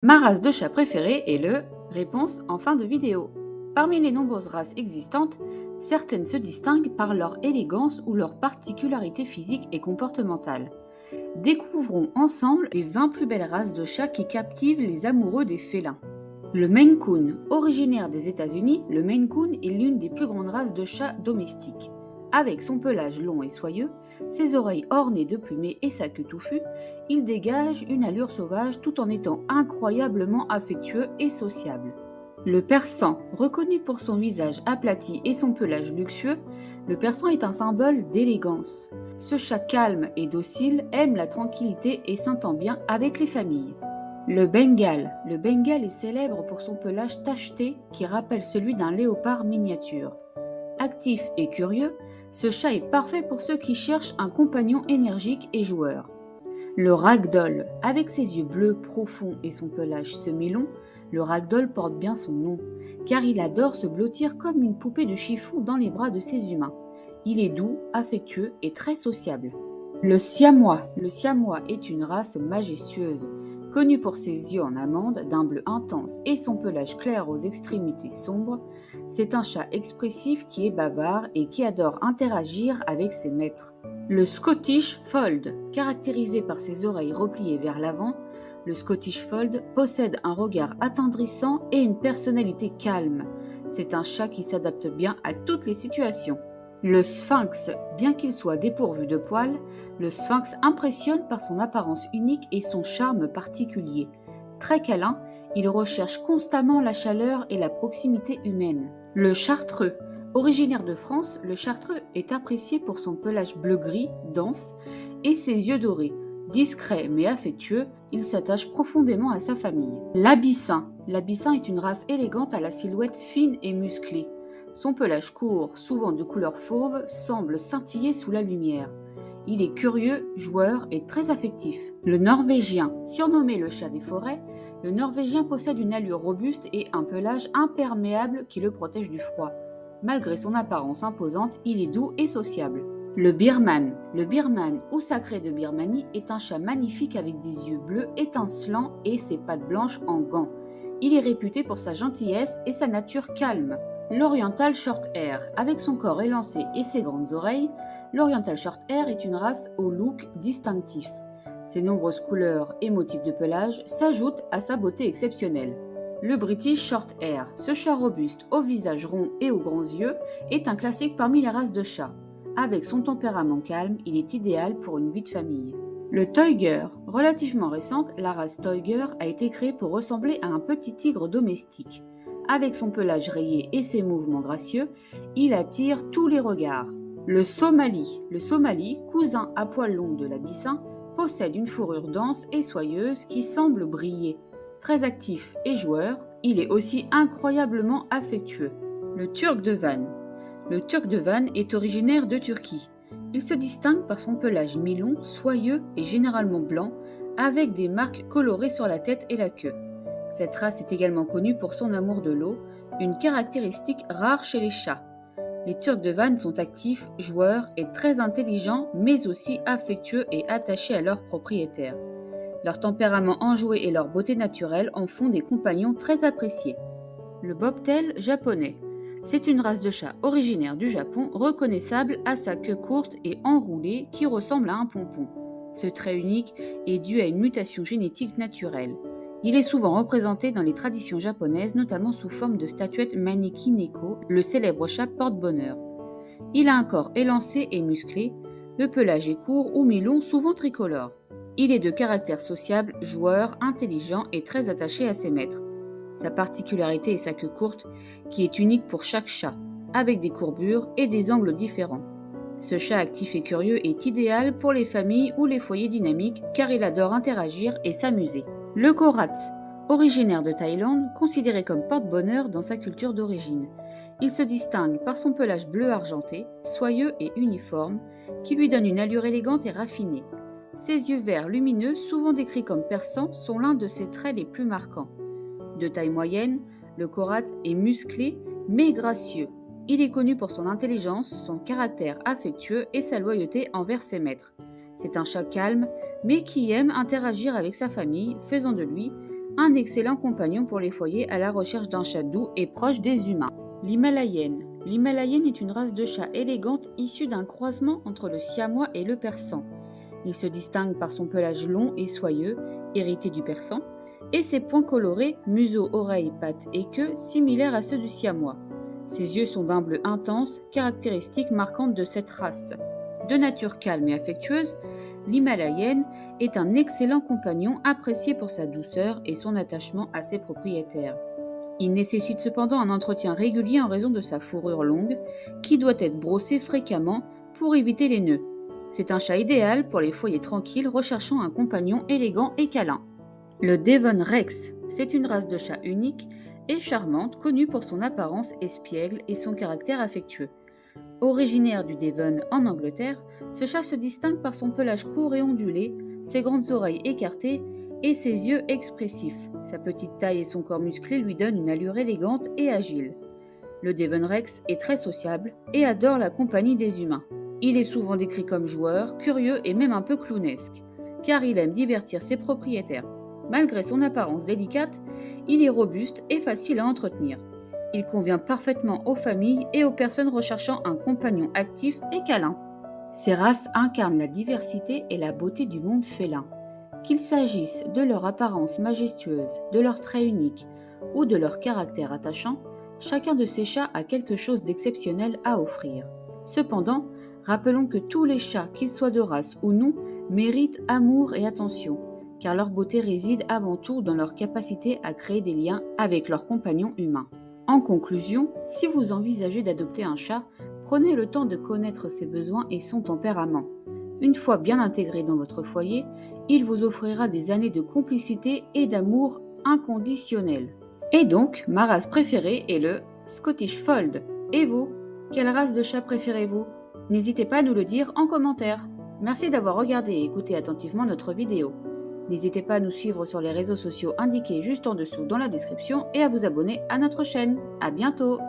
Ma race de chat préférée est le réponse en fin de vidéo. Parmi les nombreuses races existantes, certaines se distinguent par leur élégance ou leur particularité physique et comportementale. Découvrons ensemble les 20 plus belles races de chats qui captivent les amoureux des félins. Le Maine Coon, originaire des États-Unis, le Maine Coon est l'une des plus grandes races de chats domestiques. Avec son pelage long et soyeux, ses oreilles ornées de plumées et sa queue touffue, il dégage une allure sauvage tout en étant incroyablement affectueux et sociable. Le persan, reconnu pour son visage aplati et son pelage luxueux, le persan est un symbole d'élégance. Ce chat calme et docile aime la tranquillité et s'entend bien avec les familles. Le Bengale est célèbre pour son pelage tacheté qui rappelle celui d'un léopard miniature. Actif et curieux, ce chat est parfait pour ceux qui cherchent un compagnon énergique et joueur. Le Ragdoll, avec ses yeux bleus profonds et son pelage semi-long, le Ragdoll porte bien son nom, car il adore se blottir comme une poupée de chiffon dans les bras de ses humains. Il est doux, affectueux et très sociable. Le Siamois est une race majestueuse. Connu pour ses yeux en amande, d'un bleu intense et son pelage clair aux extrémités sombres, c'est un chat expressif qui est bavard et qui adore interagir avec ses maîtres. Le Scottish Fold, caractérisé par ses oreilles repliées vers l'avant, le Scottish Fold possède un regard attendrissant et une personnalité calme. C'est un chat qui s'adapte bien à toutes les situations. Le Sphinx, bien qu'il soit dépourvu de poils, le Sphinx impressionne par son apparence unique et son charme particulier. Très câlin, il recherche constamment la chaleur et la proximité humaine. Le Chartreux. Originaire de France, le Chartreux est apprécié pour son pelage bleu-gris, dense, et ses yeux dorés. Discret mais affectueux, il s'attache profondément à sa famille. L'Abyssin. L'Abyssin est une race élégante à la silhouette fine et musclée. Son pelage court, souvent de couleur fauve, semble scintiller sous la lumière. Il est curieux, joueur et très affectif. Le Norvégien, surnommé le chat des forêts, le Norvégien possède une allure robuste et un pelage imperméable qui le protège du froid. Malgré son apparence imposante, il est doux et sociable. Le Birman ou sacré de Birmanie est un chat magnifique avec des yeux bleus étincelants et ses pattes blanches en gants. Il est réputé pour sa gentillesse et sa nature calme. L'Oriental Shorthair, avec son corps élancé et ses grandes oreilles, l'Oriental Shorthair est une race au look distinctif. Ses nombreuses couleurs et motifs de pelage s'ajoutent à sa beauté exceptionnelle. Le British Shorthair, ce chat robuste au visage rond et aux grands yeux, est un classique parmi les races de chats. Avec son tempérament calme, il est idéal pour une vie de famille. Le Toyger, relativement récente, la race Toyger a été créée pour ressembler à un petit tigre domestique. Avec son pelage rayé et ses mouvements gracieux, il attire tous les regards. Le Somali, cousin à poils longs de l'Abyssin, possède une fourrure dense et soyeuse qui semble briller. Très actif et joueur, il est aussi incroyablement affectueux. Le Turc de Van. Le Turc de Van est originaire de Turquie. Il se distingue par son pelage mi-long, soyeux et généralement blanc, avec des marques colorées sur la tête et la queue. Cette race est également connue pour son amour de l'eau, une caractéristique rare chez les chats. Les Turcs de Van sont actifs, joueurs et très intelligents, mais aussi affectueux et attachés à leurs propriétaires. Leur tempérament enjoué et leur beauté naturelle en font des compagnons très appréciés. Le Bobtail japonais. C'est une race de chat originaire du Japon, reconnaissable à sa queue courte et enroulée qui ressemble à un pompon. Ce trait unique est dû à une mutation génétique naturelle. Il est souvent représenté dans les traditions japonaises, notamment sous forme de statuette Maneki Neko, le célèbre chat porte-bonheur. Il a un corps élancé et musclé, le pelage est court ou mi-long, souvent tricolore. Il est de caractère sociable, joueur, intelligent et très attaché à ses maîtres. Sa particularité est sa queue courte, qui est unique pour chaque chat, avec des courbures et des angles différents. Ce chat actif et curieux est idéal pour les familles ou les foyers dynamiques car il adore interagir et s'amuser. Le Korat, originaire de Thaïlande, considéré comme porte-bonheur dans sa culture d'origine. Il se distingue par son pelage bleu argenté, soyeux et uniforme, qui lui donne une allure élégante et raffinée. Ses yeux verts lumineux, souvent décrits comme perçants, sont l'un de ses traits les plus marquants. De taille moyenne, le Korat est musclé mais gracieux. Il est connu pour son intelligence, son caractère affectueux et sa loyauté envers ses maîtres. C'est un chat calme, mais qui aime interagir avec sa famille, faisant de lui un excellent compagnon pour les foyers à la recherche d'un chat doux et proche des humains. L'Himalayenne. L'Himalayenne est une race de chat élégante issue d'un croisement entre le siamois et le persan. Il se distingue par son pelage long et soyeux, hérité du persan, et ses points colorés, museau, oreilles, pattes et queue, similaires à ceux du siamois. Ses yeux sont d'un bleu intense, caractéristique marquante de cette race. De nature calme et affectueuse, l'Himalayenne est un excellent compagnon apprécié pour sa douceur et son attachement à ses propriétaires. Il nécessite cependant un entretien régulier en raison de sa fourrure longue, qui doit être brossée fréquemment pour éviter les nœuds. C'est un chat idéal pour les foyers tranquilles recherchant un compagnon élégant et câlin. Le Devon Rex, c'est une race de chat unique et charmante connue pour son apparence espiègle et son caractère affectueux. Originaire du Devon en Angleterre, ce chat se distingue par son pelage court et ondulé, ses grandes oreilles écartées et ses yeux expressifs. Sa petite taille et son corps musclé lui donnent une allure élégante et agile. Le Devon Rex est très sociable et adore la compagnie des humains. Il est souvent décrit comme joueur, curieux et même un peu clownesque, car il aime divertir ses propriétaires. Malgré son apparence délicate, il est robuste et facile à entretenir. Il convient parfaitement aux familles et aux personnes recherchant un compagnon actif et câlin. Ces races incarnent la diversité et la beauté du monde félin. Qu'il s'agisse de leur apparence majestueuse, de leurs traits uniques ou de leur caractère attachant, chacun de ces chats a quelque chose d'exceptionnel à offrir. Cependant, rappelons que tous les chats, qu'ils soient de race ou non, méritent amour et attention, car leur beauté réside avant tout dans leur capacité à créer des liens avec leurs compagnons humains. En conclusion, si vous envisagez d'adopter un chat, prenez le temps de connaître ses besoins et son tempérament. Une fois bien intégré dans votre foyer, il vous offrira des années de complicité et d'amour inconditionnel. Et donc, ma race préférée est le Scottish Fold. Et vous, quelle race de chat préférez-vous? N'hésitez pas à nous le dire en commentaire. Merci d'avoir regardé et écouté attentivement notre vidéo. N'hésitez pas à nous suivre sur les réseaux sociaux indiqués juste en dessous dans la description et à vous abonner à notre chaîne. À bientôt!